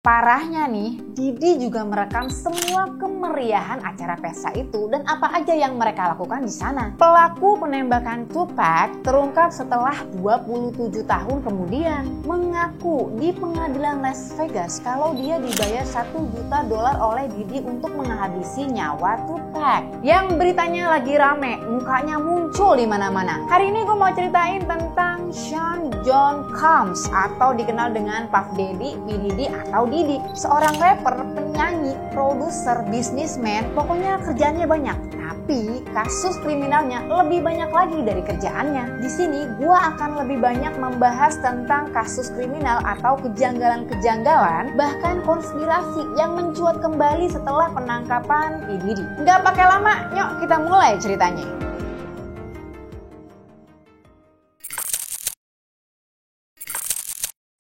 Parahnya nih, Didi juga merekam semua kemeriahan acara pesta itu dan apa aja yang mereka lakukan di sana. Pelaku penembakan Tupac terungkap setelah 27 tahun kemudian mengaku di pengadilan Las Vegas kalau dia dibayar $1 juta oleh Didi untuk menghabisi nyawa Tupac. Yang beritanya lagi rame, mukanya muncul di mana-mana. Hari ini gue mau ceritain tentang Sean John Combs atau dikenal dengan Puff Daddy, P. Diddy atau Didi, seorang rapper, penyanyi, produser, bisnismen, pokoknya kerjaannya banyak. Tapi kasus kriminalnya lebih banyak lagi dari kerjaannya. Di sini gua akan lebih banyak membahas tentang kasus kriminal atau kejanggalan-kejanggalan, bahkan konspirasi yang mencuat kembali setelah penangkapan P. Diddy. Nggak pakai lama, yuk kita mulai ceritanya.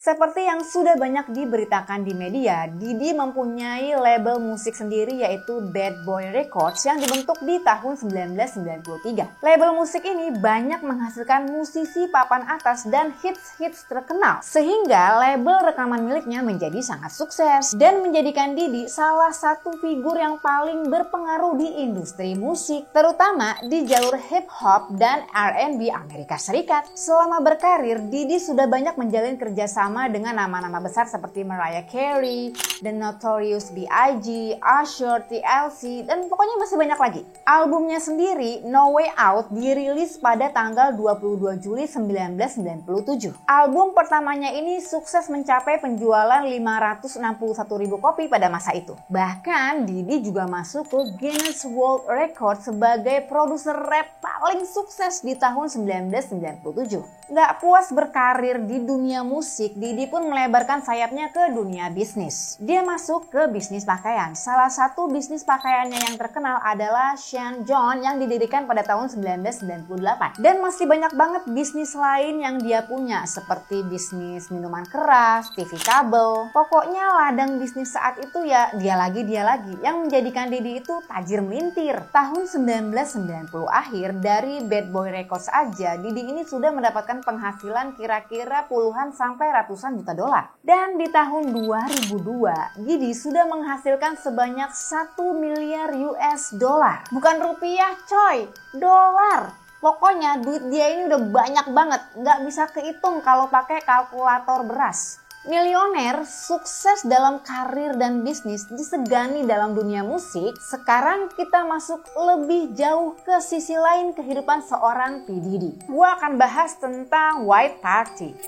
Seperti yang sudah banyak diberitakan di media, Didi mempunyai label musik sendiri yaitu Bad Boy Records yang dibentuk di tahun 1993. Label musik ini banyak menghasilkan musisi papan atas dan hits-hits terkenal, sehingga label rekaman miliknya menjadi sangat sukses dan menjadikan Didi salah satu figur yang paling berpengaruh di industri musik, terutama di jalur hip hop dan R&B Amerika Serikat. Selama berkarir, Didi sudah banyak menjalin kerjasama dengan nama-nama besar seperti Mariah Carey, The Notorious B.I.G., Usher, TLC, dan pokoknya masih banyak lagi. Albumnya sendiri, No Way Out, dirilis pada tanggal 22 Juli 1997. Album pertamanya ini sukses mencapai penjualan 561.000 kopi pada masa itu. Bahkan Didi juga masuk ke Guinness World Record sebagai produser rap paling sukses di tahun 1997. Gak puas berkarir di dunia musik, Didi pun melebarkan sayapnya ke dunia bisnis. Dia masuk ke bisnis pakaian. Salah satu bisnis pakaiannya yang terkenal adalah Sean John yang didirikan pada tahun 1998. Dan masih banyak banget bisnis lain yang dia punya, seperti bisnis minuman keras, TV kabel. Pokoknya ladang bisnis saat itu ya dia lagi yang menjadikan Didi itu tajir melintir. Tahun 1990 akhir dari Bad Boy Records aja, Didi ini sudah mendapatkan penghasilan kira-kira puluhan sampai ratusan juta dolar. Dan di tahun 2002, Didi sudah menghasilkan sebanyak 1 miliar US dollar. Bukan rupiah coy, dolar. Pokoknya duit dia ini udah banyak banget, nggak bisa kehitung kalau pakai kalkulator beras. Milioner, sukses dalam karir dan bisnis, disegani dalam dunia musik. Sekarang kita masuk lebih jauh ke sisi lain kehidupan seorang P. Diddy. Gua akan bahas tentang White Party.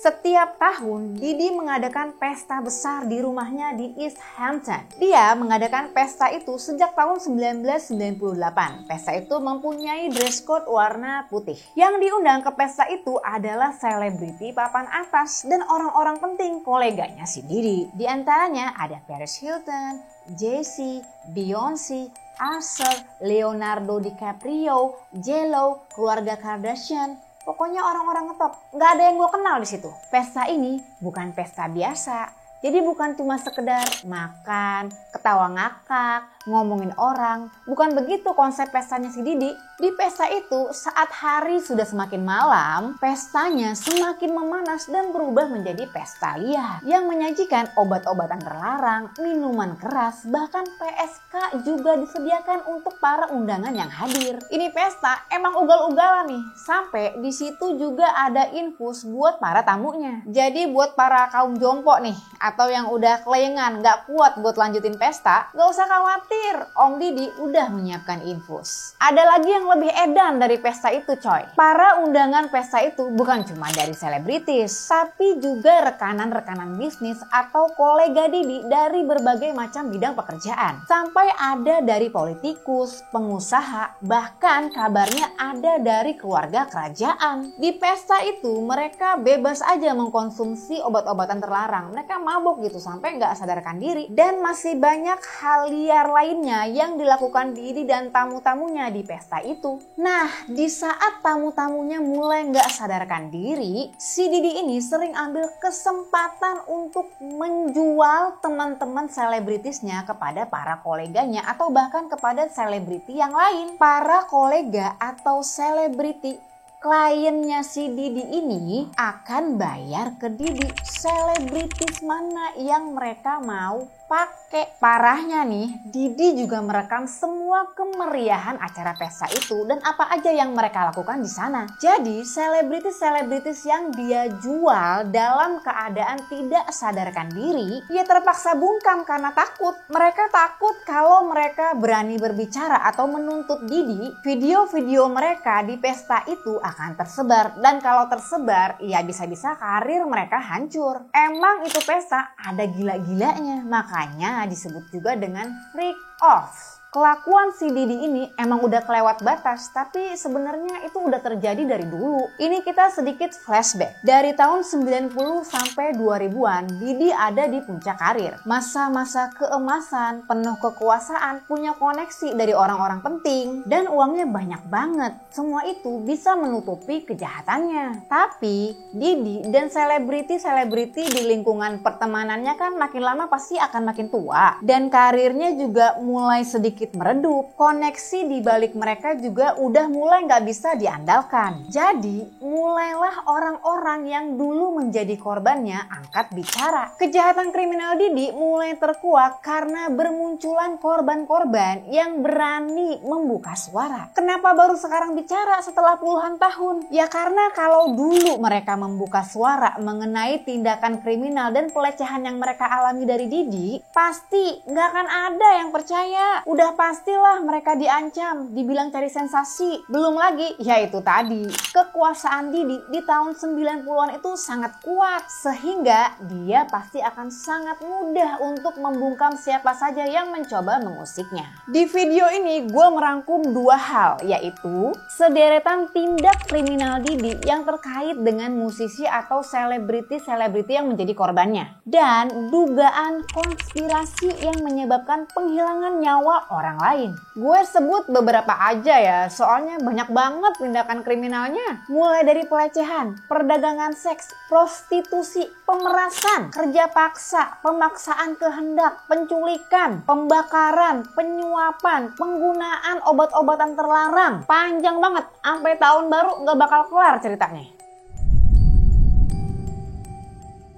Setiap tahun, Didi mengadakan pesta besar di rumahnya di East Hampton. Dia mengadakan pesta itu sejak tahun 1998. Pesta itu mempunyai dress code warna putih. Yang diundang ke pesta itu adalah selebriti papan atas dan orang-orang penting koleganya si Didi. Di antaranya ada Paris Hilton, Jay-Z, Beyonce, Usher, Leonardo DiCaprio, J.Lo, keluarga Kardashian. Pokoknya orang-orang ngetop, nggak ada yang gue kenal di situ. Pesta ini bukan pesta biasa, jadi bukan cuma sekedar makan, ketawa ngakak, ngomongin orang. Bukan begitu konsep pestanya si Didi. Di pesta itu saat hari sudah semakin malam, pestanya semakin memanas dan berubah menjadi pesta liar yang menyajikan obat-obatan terlarang, minuman keras, bahkan PSK juga disediakan untuk para undangan yang hadir. Ini pesta emang ugal-ugalan nih, sampai di situ juga ada infus buat para tamunya. Jadi buat para kaum jompo nih, atau yang udah kelengan gak kuat buat lanjutin pesta, gak usah khawatir, Om Didi udah menyiapkan infus. Ada lagi yang lebih edan dari pesta itu coy. Para undangan pesta itu bukan cuma dari selebritis, tapi juga rekanan-rekanan bisnis atau kolega Didi dari berbagai macam bidang pekerjaan. Sampai ada dari politikus, pengusaha, bahkan kabarnya ada dari keluarga kerajaan. Di pesta itu mereka bebas aja mengkonsumsi obat-obatan terlarang. Mereka mabuk gitu sampai nggak sadarkan diri. Dan masih banyak hal liar lainnya yang dilakukan Didi dan tamu-tamunya di pesta itu. Nah, di saat tamu-tamunya mulai nggak sadarkan diri, si Didi ini sering ambil kesempatan untuk menjual teman-teman selebritisnya kepada para koleganya atau bahkan kepada selebriti yang lain. Para kolega atau selebriti kliennya si Didi ini akan bayar ke Didi selebritis mana yang mereka mau pakai. Parahnya nih, Didi juga merekam semua kemeriahan acara pesta itu dan apa aja yang mereka lakukan di sana. Jadi selebritis-selebritis yang dia jual dalam keadaan tidak sadarkan diri, ya terpaksa bungkam karena takut. Mereka takut kalau mereka berani berbicara atau menuntut Didi, video-video mereka di pesta itu akan tersebar. Dan kalau tersebar, ya bisa-bisa karir mereka hancur. Emang itu pesta ada gila-gilanya, makanya disebut juga dengan freak off. Kelakuan si Didi ini emang udah kelewat batas, tapi sebenarnya itu udah terjadi dari dulu. Ini kita sedikit flashback. Dari tahun 90 sampai 2000-an, Didi ada di puncak karir. Masa-masa keemasan, penuh kekuasaan, punya koneksi dari orang-orang penting, dan uangnya banyak banget. Semua itu bisa menutupi kejahatannya. Tapi, Didi dan selebriti-selebriti di lingkungan pertemanannya kan makin lama pasti akan makin tua. Dan karirnya juga mulai sedikit meredup. Koneksi di balik mereka juga udah mulai nggak bisa diandalkan. Jadi mulailah orang-orang yang dulu menjadi korbannya angkat bicara. Kejahatan kriminal Didi mulai terkuak karena bermunculan korban-korban yang berani membuka suara. Kenapa baru sekarang bicara setelah puluhan tahun? Ya karena kalau dulu mereka membuka suara mengenai tindakan kriminal dan pelecehan yang mereka alami dari Didi, pasti nggak akan ada yang percaya. Udah pastilah mereka diancam, dibilang cari sensasi. Belum lagi, yaitu tadi, kekuasaan Didi di tahun 90-an itu sangat kuat. Sehingga dia pasti akan sangat mudah untuk membungkam siapa saja yang mencoba mengusiknya. Di video ini gue merangkum dua hal, yaitu sederetan tindak kriminal Didi yang terkait dengan musisi atau selebriti-selebriti yang menjadi korbannya. Dan dugaan konspirasi yang menyebabkan penghilangan nyawa orang lain. Gue sebut beberapa aja ya, soalnya banyak banget tindakan kriminalnya. Mulai dari pelecehan, perdagangan seks, prostitusi, pemerasan, kerja paksa, pemaksaan kehendak, penculikan, pembakaran, penyuapan, penggunaan obat-obatan terlarang. Panjang banget, sampai tahun baru gak bakal kelar ceritanya.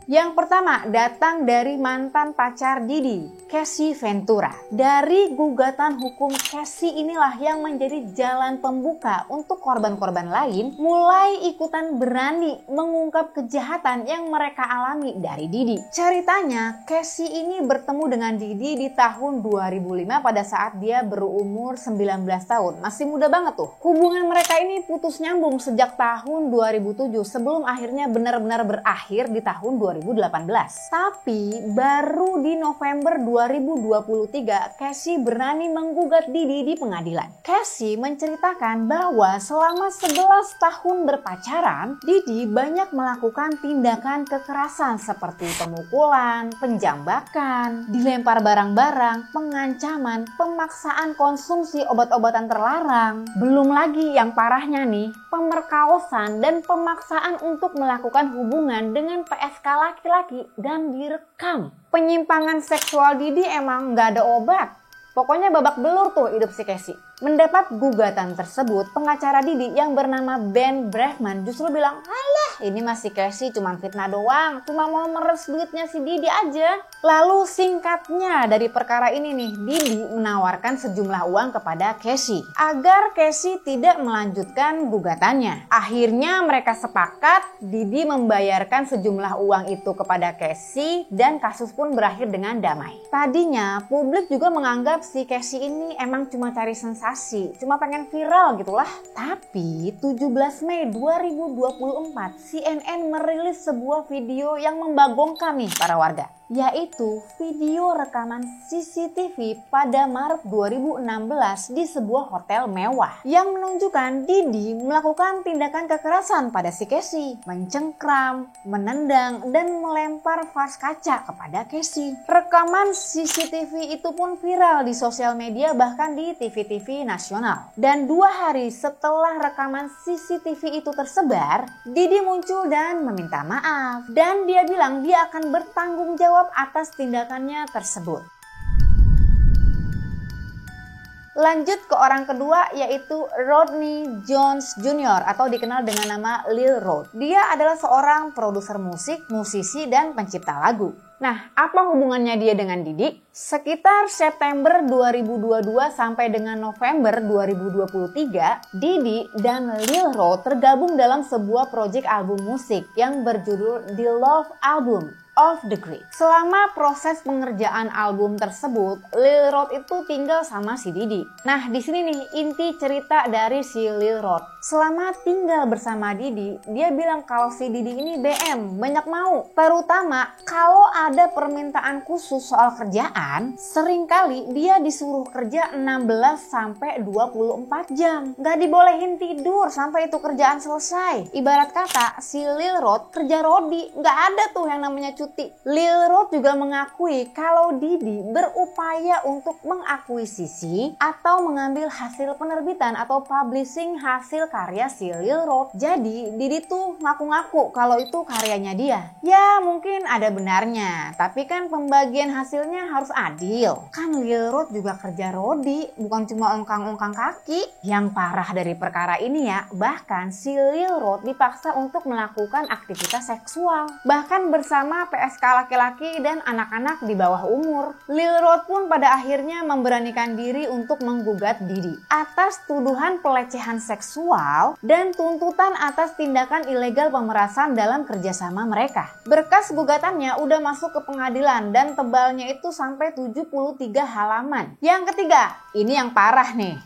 Yang pertama datang dari mantan pacar Didi, Casey Ventura. Dari gugatan hukum Casey inilah yang menjadi jalan pembuka untuk korban-korban lain mulai ikutan berani mengungkap kejahatan yang mereka alami dari Didi. Ceritanya, Casey ini bertemu dengan Didi di tahun 2005 pada saat dia berumur 19 tahun. Masih muda banget tuh. Hubungan mereka ini putus nyambung sejak tahun 2007 sebelum akhirnya benar-benar berakhir di tahun 2018. Tapi baru di November 2023 Casey berani menggugat Didi di pengadilan. Casey menceritakan bahwa selama 11 tahun berpacaran, Didi banyak melakukan tindakan kekerasan seperti pemukulan, penjambakan, dilempar barang-barang, pengancaman, pemaksaan konsumsi obat-obatan terlarang. Belum lagi yang parahnya nih, pemerkosaan dan pemaksaan untuk melakukan hubungan dengan PSK laki-laki dan direkam. Penyimpangan seksual Didi emang nggak ada obat. Pokoknya babak belur tuh hidup si Casey. Mendapat gugatan tersebut, pengacara Didi yang bernama Ben Brafman justru bilang, "Alah, ini masih Casey cuma fitnah doang, cuma mau meres duitnya si Didi aja." Lalu singkatnya dari perkara ini nih, Didi menawarkan sejumlah uang kepada Casey agar Casey tidak melanjutkan gugatannya. Akhirnya mereka sepakat, Didi membayarkan sejumlah uang itu kepada Casey dan kasus pun berakhir dengan damai. Tadinya publik juga menganggap si Casey ini emang cuma cari sensasi, cuma pengen viral gitulah. Tapi 17 Mei 2024 CNN merilis sebuah video yang membagongkan nih para warga, yaitu video rekaman CCTV pada Maret 2016 di sebuah hotel mewah yang menunjukkan Didi melakukan tindakan kekerasan pada si Casey, mencengkram, menendang, dan melempar vas kaca kepada Casey. Rekaman CCTV itu pun viral di sosial media bahkan di TV-TV nasional. Dan 2 hari setelah rekaman CCTV itu tersebar, Didi muncul dan meminta maaf. Dan dia bilang dia akan bertanggung jawab atas tindakannya tersebut. Lanjut ke orang kedua yaitu Rodney Jones Jr. atau dikenal dengan nama Lil Rod. Dia adalah seorang produser musik, musisi, dan pencipta lagu. Nah, apa hubungannya dia dengan Didi? Sekitar September 2022 sampai dengan November 2023, Didi dan Lil Rod tergabung dalam sebuah proyek album musik yang berjudul The Love Album of the Great. Selama proses pengerjaan album tersebut, Lil Rod itu tinggal sama si Didi. Nah, di sini nih inti cerita dari si Lil Rod. Selama tinggal bersama Didi, dia bilang kalau si Didi ini BM, banyak mau. Terutama kalau ada permintaan khusus soal kerjaan, seringkali dia disuruh kerja 16 sampai 24 jam. Gak dibolehin tidur sampai itu kerjaan selesai. Ibarat kata, si Lil Rod kerja rodi, gak ada tuh yang namanya cuti. Lil Rod juga mengakui kalau Didi berupaya untuk mengakuisisi atau mengambil hasil penerbitan atau publishing hasil karya si Lil Rod. Jadi Didi tuh ngaku-ngaku kalau itu karyanya dia. Ya mungkin ada benarnya, tapi kan pembagian hasilnya harus adil. Kan Lil Rod juga kerja rodi, bukan cuma ongkang-ongkang kaki. Yang parah dari perkara ini ya, bahkan si Lil Rod dipaksa untuk melakukan aktivitas seksual. Bahkan bersama PSK laki-laki dan anak-anak di bawah umur. Lil Rod pun pada akhirnya memberanikan diri untuk menggugat Didi atas tuduhan pelecehan seksual dan tuntutan atas tindakan ilegal pemerasan dalam kerjasama mereka. Berkas gugatannya udah masuk ke pengadilan dan tebalnya itu sampai 73 halaman. Yang ketiga, ini yang parah nih.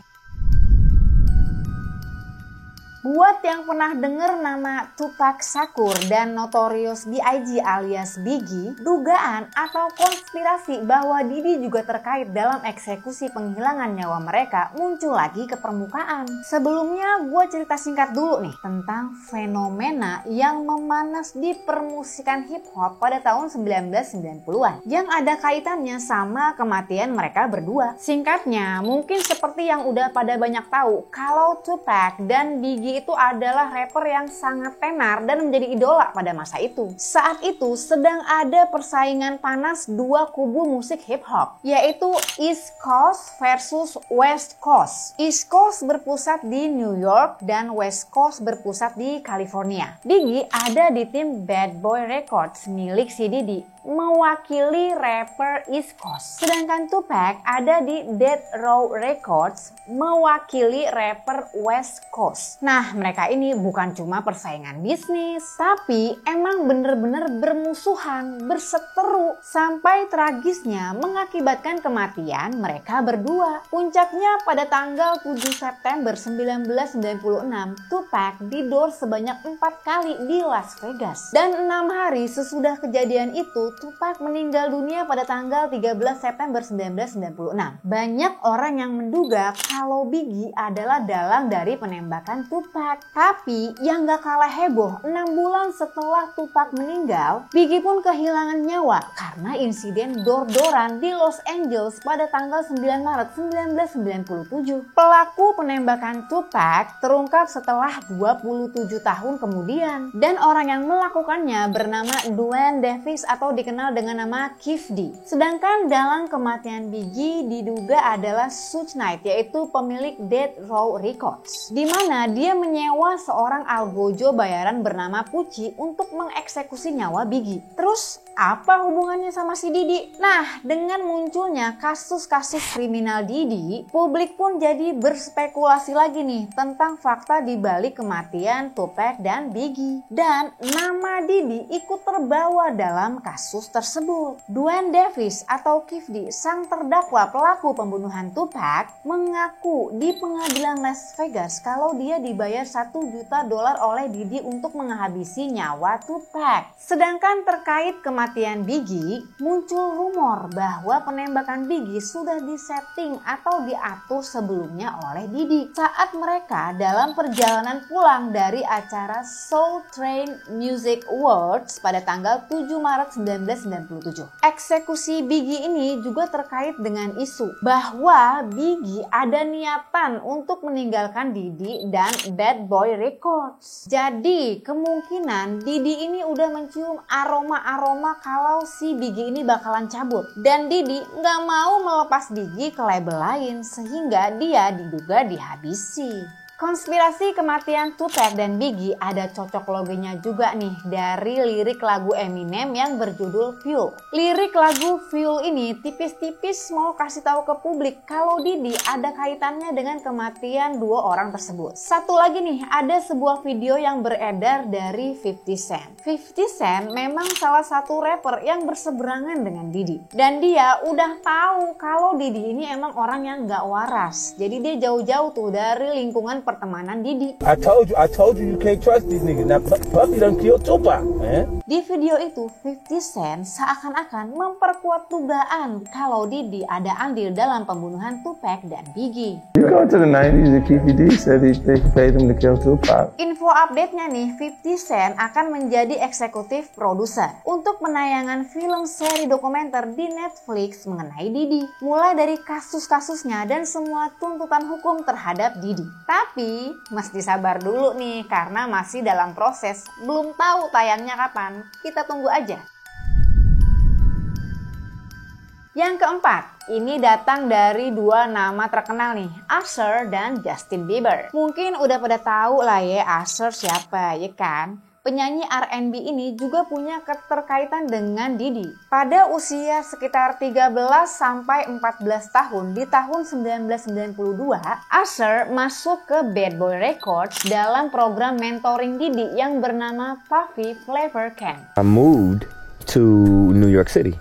Buat yang pernah denger nama Tupac Shakur dan Notorious B.I.G alias Biggie, dugaan atau konspirasi bahwa Didi juga terkait dalam eksekusi penghilangan nyawa mereka muncul lagi ke permukaan. Sebelumnya gue cerita singkat dulu nih tentang fenomena yang memanas di permusikan hip hop pada tahun 1990-an yang ada kaitannya sama kematian mereka berdua. Singkatnya, mungkin seperti yang udah pada banyak tahu kalau Tupac dan Biggie itu adalah rapper yang sangat tenar dan menjadi idola pada masa itu. Saat itu sedang ada persaingan panas dua kubu musik hip hop, yaitu East Coast versus West Coast. East Coast berpusat di New York dan West Coast berpusat di California. Biggie ada di tim Bad Boy Records milik si Didi, mewakili rapper East Coast. Sedangkan Tupac ada di Death Row Records, mewakili rapper West Coast. Nah, mereka ini bukan cuma persaingan bisnis, tapi emang bener-bener bermusuhan, berseteru, sampai tragisnya mengakibatkan kematian mereka berdua. Puncaknya pada tanggal 7 September 1996, Tupac didor sebanyak 4 kali di Las Vegas. Dan 6 hari sesudah kejadian itu, Tupac meninggal dunia pada tanggal 13 September 1996. Banyak orang yang menduga kalau Biggie adalah dalang dari penembakan Tupac. Tapi yang gak kalah heboh, 6 bulan setelah Tupac meninggal, Biggie pun kehilangan nyawa karena insiden dor-doran di Los Angeles pada tanggal 9 Maret 1997. Pelaku penembakan Tupac terungkap setelah 27 tahun kemudian, dan orang yang melakukannya bernama Duane Davis atau dikenal dengan nama Kef D. Sedangkan dalang kematian Biggie diduga adalah Suge Knight, yaitu pemilik Death Row Records, di mana dia menyewa seorang algojo bayaran bernama Pucci untuk mengeksekusi nyawa Biggie. Terus apa hubungannya sama si Didi? Nah, dengan munculnya kasus-kasus kriminal Didi, publik pun jadi berspekulasi lagi nih tentang fakta di balik kematian Tupac dan Biggie. Dan nama Didi ikut terbawa dalam kasus tersebut. Duane Davis atau Kef D, sang terdakwa pelaku pembunuhan Tupac, mengaku di pengadilan Las Vegas kalau dia dibayar $1 juta oleh Didi untuk menghabisi nyawa Tupac. Sedangkan terkait kematian Biggie, muncul rumor bahwa penembakan Biggie sudah disetting atau diatur sebelumnya oleh Didi saat mereka dalam perjalanan pulang dari acara Soul Train Music Awards pada tanggal 7 Maret 1997. Eksekusi Biggie ini juga terkait dengan isu bahwa Biggie ada niatan untuk meninggalkan Didi dan Bad Boy Records. Jadi kemungkinan Didi ini udah mencium aroma-aroma kalau si Biggie ini bakalan cabut. Dan Didi nggak mau melepas Biggie ke label lain sehingga dia diduga dihabisi. Konspirasi kematian Tupac dan Biggie ada cocok loginya juga nih dari lirik lagu Eminem yang berjudul Fuel. Lirik lagu Fuel ini tipis-tipis mau kasih tahu ke publik kalau Didi ada kaitannya dengan kematian dua orang tersebut. Satu lagi nih, ada sebuah video yang beredar dari 50 Cent. 50 Cent memang salah satu rapper yang berseberangan dengan Didi. Dan dia udah tahu kalau Didi ini emang orang yang gak waras. Jadi dia jauh-jauh tuh dari lingkungan pertemanan Didi. I told you can't trust these niggas. Now Puffy done killed Tupac, man. Di video itu 50 Cent seakan-akan memperkuat dugaan kalau Didi ada andil dalam pembunuhan Tupac dan Biggie. You go to the 90s and Keefe D said they paid him to kill Tupac. Info update-nya nih, 50 Cent akan menjadi eksekutif produser untuk penayangan film seri dokumenter di Netflix mengenai Didi. Mulai dari kasus-kasusnya dan semua tuntutan hukum terhadap Didi. Tapi mesti sabar dulu nih karena masih dalam proses. Belum tahu tayangnya kapan. Kita tunggu aja. Yang keempat, ini datang dari dua nama terkenal nih, Usher dan Justin Bieber. Mungkin udah pada tahu lah ya Usher siapa, ya kan? Penyanyi R&B ini juga punya keterkaitan dengan Didi. Pada usia sekitar 13 sampai 14 tahun di tahun 1992, Usher masuk ke Bad Boy Records dalam program mentoring Didi yang bernama Puffy Flavor Camp. I moved to New York City.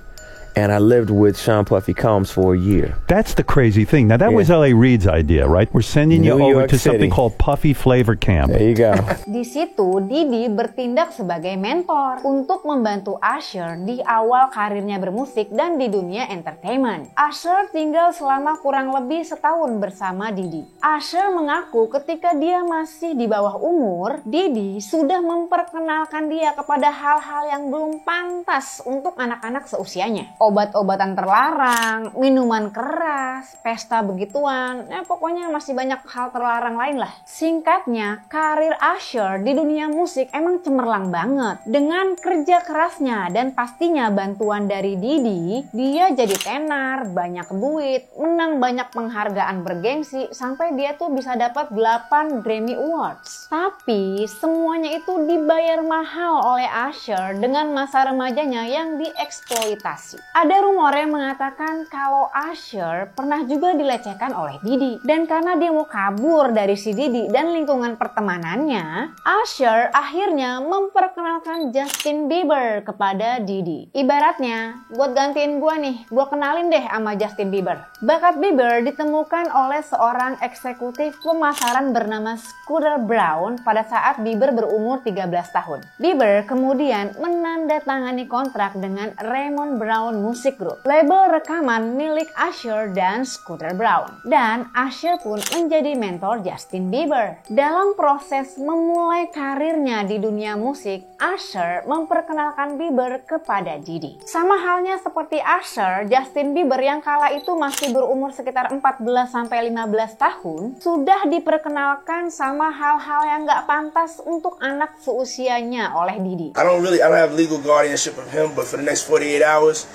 And I lived with Sean Puffy Combs for a year. That's the crazy thing. Now, that was L.A. Reid's idea, right? We're sending you over to something called Puffy Flavor Camp. There you go. Di situ, Didi bertindak sebagai mentor untuk membantu Usher di awal karirnya bermusik dan di dunia entertainment. Usher tinggal selama kurang lebih setahun bersama Didi. Usher mengaku ketika dia masih di bawah umur, Didi sudah memperkenalkan dia kepada hal-hal yang belum pantas untuk anak-anak seusianya. Obat-obatan terlarang, minuman keras, pesta begituan, pokoknya masih banyak hal terlarang lain lah. Singkatnya, karir Usher di dunia musik emang cemerlang banget. Dengan kerja kerasnya dan pastinya bantuan dari Didi, dia jadi tenar, banyak duit, menang banyak penghargaan bergengsi, sampai dia tuh bisa dapat 8 Grammy Awards. Tapi semuanya itu dibayar mahal oleh Usher dengan masa remajanya yang dieksploitasi. Ada rumor yang mengatakan kalau Usher pernah juga dilecehkan oleh Didi. Dan karena dia mau kabur dari si Didi dan lingkungan pertemanannya, Usher akhirnya memperkenalkan Justin Bieber kepada Didi. Ibaratnya, buat gantiin gua nih, gua kenalin deh sama Justin Bieber. Bakat Bieber ditemukan oleh seorang eksekutif pemasaran bernama Scooter Braun pada saat Bieber berumur 13 tahun. Bieber kemudian menandatangani kontrak dengan Raymond Brown Music Group, label rekaman milik Usher dan Scooter Braun. Dan Usher pun menjadi mentor Justin Bieber. Dalam proses memulai karirnya di dunia musik, Usher memperkenalkan Bieber kepada Didi. Sama halnya seperti Usher, Justin Bieber yang kala itu masih berumur sekitar 14-15 tahun, sudah diperkenalkan sama hal-hal yang gak pantas untuk anak seusianya oleh Didi. I don't have legal guardianship of him, but for the next 48 hours,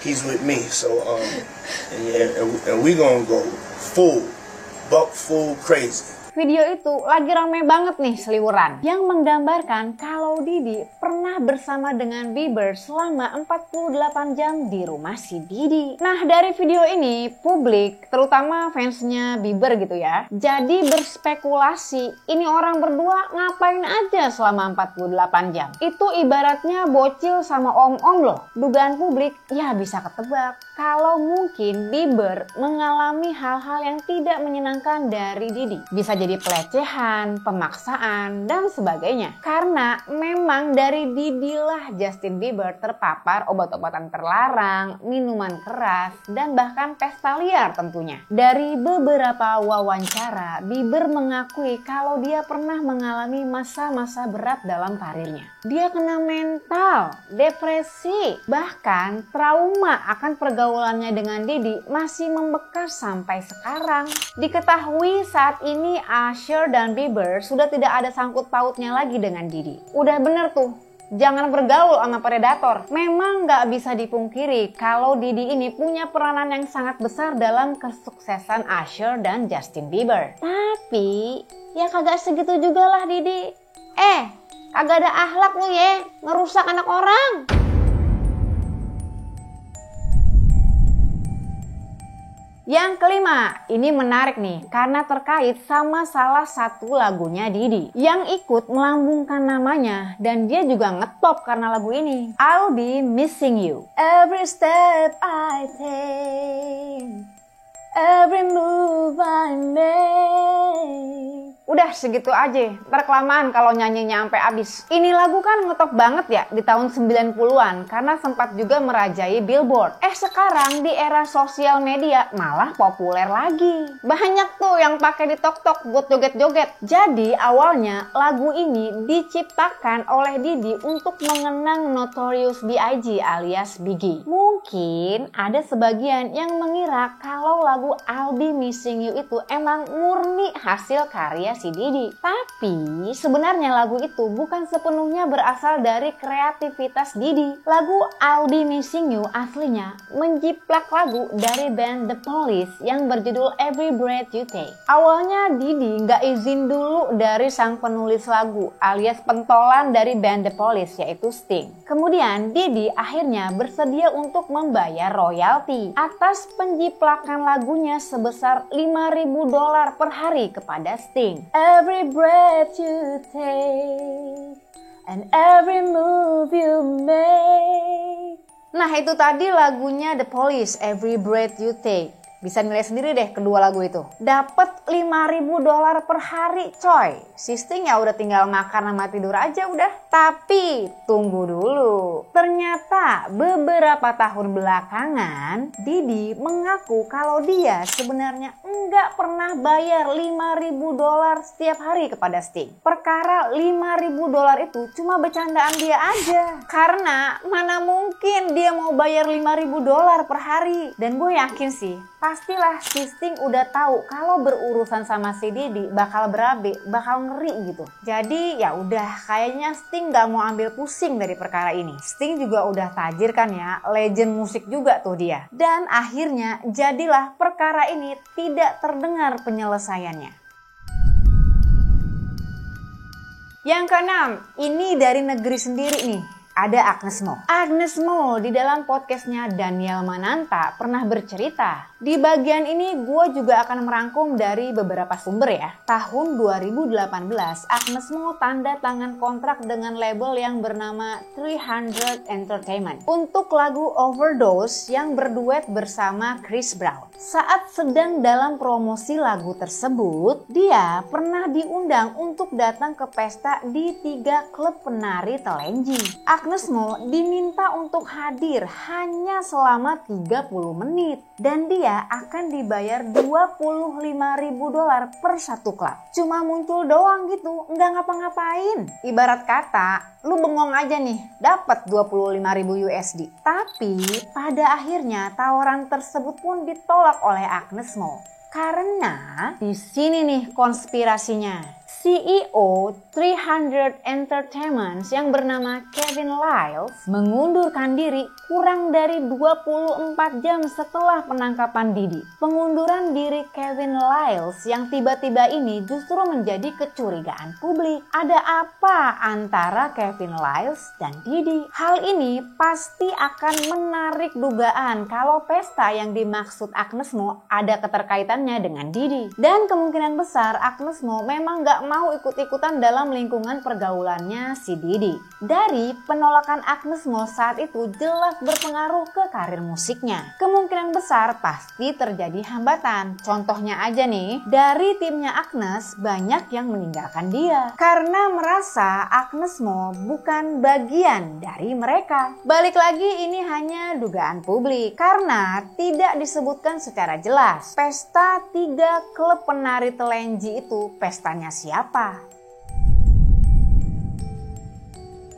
he's with me, so and we gonna go buck full crazy. Video itu lagi rame banget nih seliweran yang menggambarkan kalau Didi pernah bersama dengan Bieber selama 48 jam di rumah si Didi. Nah, dari video ini publik, terutama fansnya Bieber gitu ya, jadi berspekulasi ini orang berdua ngapain aja selama 48 jam. Itu ibaratnya bocil sama om-om loh. Dugaan publik ya bisa ketebak kalau mungkin Bieber mengalami hal-hal yang tidak menyenangkan dari Didi. Bisa jadi pelecehan, pemaksaan, dan sebagainya. Karena memang dari Didi lah Justin Bieber terpapar obat-obatan terlarang, minuman keras, dan bahkan pesta liar tentunya. Dari beberapa wawancara, Bieber mengakui kalau dia pernah mengalami masa-masa berat dalam karirnya. Dia kena mental, depresi, bahkan trauma akan pergaulannya dengan Didi masih membekas sampai sekarang. Diketahui saat ini Usher dan Bieber sudah tidak ada sangkut pautnya lagi dengan Diddy. Udah bener tuh, jangan bergaul sama predator. Memang gak bisa dipungkiri kalau Diddy ini punya peranan yang sangat besar dalam kesuksesan Usher dan Justin Bieber. Tapi ya kagak segitu juga lah Diddy. Kagak ada akhlak lu ya, ngerusak anak orang. Yang kelima, ini menarik nih karena terkait sama salah satu lagunya Diddy yang ikut melambungkan namanya dan dia juga ngetop karena lagu ini. I'll be missing you. Every step I take, every move I make. Udah segitu aja, ntar kelamaan kalau nyanyinya sampai habis. Ini lagu kan ngetop banget ya di tahun 90-an karena sempat juga merajai Billboard. Sekarang di era sosial media malah populer lagi. Banyak tuh yang pakai di TikTok buat joget-joget. Jadi awalnya lagu ini diciptakan oleh Diddy untuk mengenang Notorious B.I.G. alias Biggie. Mungkin ada sebagian yang mengira kalau lagu I'll Be Missing You itu emang murni hasil karya si Diddy. Tapi sebenarnya lagu itu bukan sepenuhnya berasal dari kreativitas Diddy. Lagu I'll Be Missing You aslinya menjiplak lagu dari band The Police yang berjudul Every Breath You Take. Awalnya Diddy nggak izin dulu dari sang penulis lagu alias pentolan dari band The Police yaitu Sting. Kemudian Diddy akhirnya bersedia untuk membayar royalti atas penjiplakan lagunya sebesar $5.000 per hari kepada Sting. Every breath you take and every move you make. Nah itu tadi lagunya The Police, Every Breath You Take. Bisa nilai sendiri deh kedua lagu itu. Dapat $5.000 per hari coy. Si Sting ya udah tinggal makan sama tidur aja udah. Tapi tunggu dulu. Ternyata beberapa tahun belakangan Diddy mengaku kalau dia sebenarnya enggak pernah bayar $5.000 setiap hari kepada Sting. Perkara $5.000 itu cuma bercandaan dia aja. Karena mana mungkin dia mau bayar $5.000 per hari. Dan gue yakin sih pastilah si Sting udah tahu kalau berurusan sama si Diddy bakal berabe, bakal ngeri gitu. Jadi ya udah kayaknya Sting gak mau ambil pusing dari perkara ini. Sting juga udah tajir kan ya, legend musik juga tuh dia. Dan akhirnya jadilah perkara ini tidak terdengar penyelesaiannya. Yang keenam, ini dari negeri sendiri nih. Ada Agnes Mo. Agnes Mo di dalam podcastnya Daniel Mananta pernah bercerita. Di bagian ini gue juga akan merangkum dari beberapa sumber ya. Tahun 2018 Agnes Mo tanda tangan kontrak dengan label yang bernama 300 Entertainment untuk lagu Overdose yang berduet bersama Chris Brown. Saat sedang dalam promosi lagu tersebut, dia pernah diundang untuk datang ke pesta di 3 klub penari telenji. Agnes Mo diminta untuk hadir hanya selama 30 menit dan dia akan dibayar $25.000 per satu klub. Cuma muncul doang gitu, nggak ngapa-ngapain. Ibarat kata, lu bengong aja nih, dapat $25.000. Tapi pada akhirnya tawaran tersebut pun ditolak oleh Agnes Mo. Karena di sini nih konspirasinya. CEO 300 Entertainment yang bernama Kevin Liles mengundurkan diri kurang dari 24 jam setelah penangkapan Diddy. Pengunduran diri Kevin Liles yang tiba-tiba ini justru menjadi kecurigaan publik. Ada apa antara Kevin Liles dan Diddy? Hal ini pasti akan menarik dugaan kalau pesta yang dimaksud Agnes Mo ada keterkaitannya dengan Diddy. Dan kemungkinan besar Agnes Mo memang gak mau ikut-ikutan dalam lingkungan pergaulannya si Diddy. Dari penolakan Agnes Mo saat itu jelas berpengaruh ke karir musiknya. Kemungkinan besar pasti terjadi hambatan. Contohnya aja nih, dari timnya Agnes banyak yang meninggalkan dia karena merasa Agnes Mo bukan bagian dari mereka. Balik lagi, ini hanya dugaan publik karena tidak disebutkan secara jelas pesta 3 klub penari telenji itu pestanya siapa.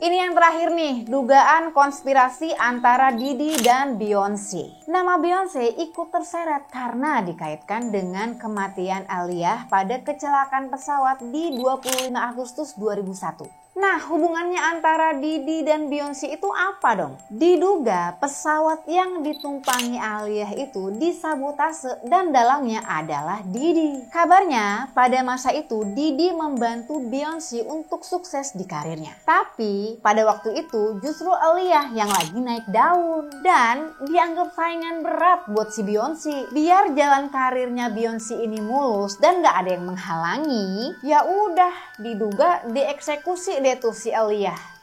Ini yang terakhir nih, dugaan konspirasi antara Diddy dan Beyonce. Nama Beyonce ikut terseret karena dikaitkan dengan kematian Aaliyah pada kecelakaan pesawat di 25 Agustus 2001. Nah, hubungannya antara Diddy dan Beyonce itu apa dong? Diduga pesawat yang ditumpangi Aaliyah itu disabotase dan dalangnya adalah Diddy. Kabarnya pada masa itu Diddy membantu Beyonce untuk sukses di karirnya. Tapi pada waktu itu justru Aaliyah yang lagi naik daun dan dianggap saingan berat buat si Beyonce. Biar jalan karirnya Beyonce ini mulus dan gak ada yang menghalangi, ya udah diduga dieksekusi deh tuh si Aaliyah.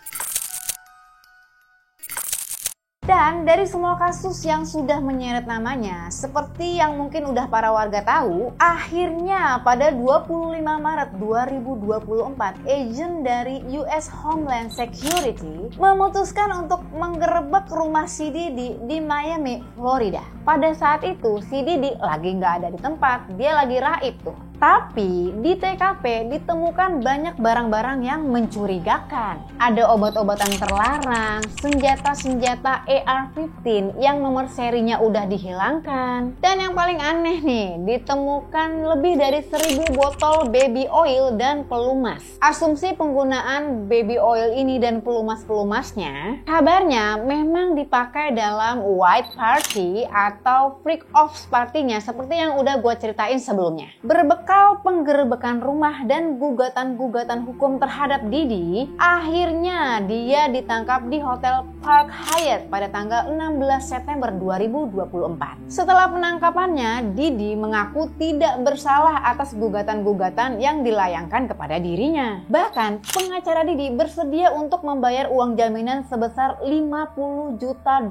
Dan dari semua kasus yang sudah menyeret namanya, seperti yang mungkin udah para warga tahu, akhirnya pada 25 Maret 2024, agen dari US Homeland Security memutuskan untuk menggerebek rumah si Diddy di Miami, Florida. Pada saat itu si Diddy lagi nggak ada di tempat, dia lagi raib tuh. Tapi di TKP ditemukan banyak barang-barang yang mencurigakan. Ada obat-obatan terlarang, senjata-senjata AR-15 yang nomor serinya udah dihilangkan. Dan yang paling aneh nih, ditemukan lebih dari 1000 botol baby oil dan pelumas. Asumsi penggunaan baby oil ini dan pelumas-pelumasnya kabarnya memang dipakai dalam white party atau freak offs partinya seperti yang udah gue ceritain sebelumnya. Berbekal penggerebekan rumah dan gugatan-gugatan hukum terhadap Diddy, akhirnya dia ditangkap di Hotel Park Hyatt pada tanggal 16 September 2024. Setelah penangkapannya, Diddy mengaku tidak bersalah atas gugatan-gugatan yang dilayangkan kepada dirinya. Bahkan, pengacara Diddy bersedia untuk membayar uang jaminan sebesar $50 juta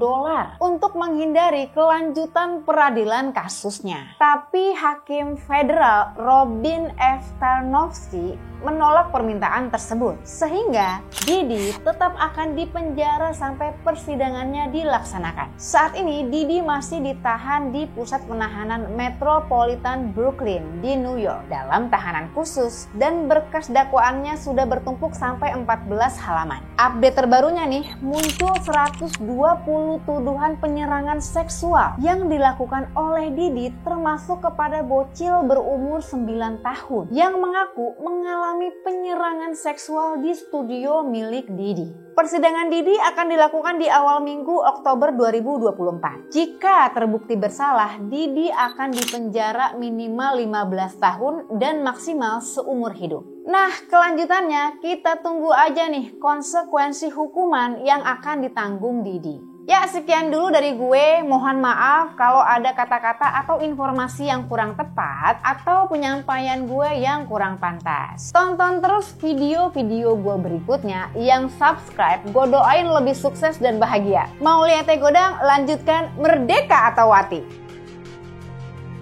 untuk menghindari kelanjutan peradilan kasusnya. Tapi Hakim Federal Robin F. Tarnowski menolak permintaan tersebut, sehingga Diddy tetap akan dipenjara sampai persidangannya dilaksanakan. Saat ini Diddy masih ditahan di pusat penahanan Metropolitan Brooklyn di New York dalam tahanan khusus dan berkas dakwaannya sudah bertumpuk sampai 14 halaman. Update terbarunya nih, muncul 120 tuduhan penyerangan seksual yang dilakukan oleh Diddy termasuk kepada bocil berumur 9 tahun yang mengaku mengalami penyerangan seksual di studio milik Diddy. Persidangan Diddy akan dilakukan di awal minggu Oktober 2024. Jika terbukti bersalah, Diddy akan dipenjara minimal 15 tahun dan maksimal seumur hidup. Nah, kelanjutannya kita tunggu aja nih konsekuensi hukuman yang akan ditanggung Diddy. Ya, sekian dulu dari gue. Mohon maaf kalau ada kata-kata atau informasi yang kurang tepat atau penyampaian gue yang kurang pantas. Tonton terus video-video gue berikutnya. Yang subscribe, gue doain lebih sukses dan bahagia. Mau lihat Godang? Lanjutkan Merdeka atau Wati.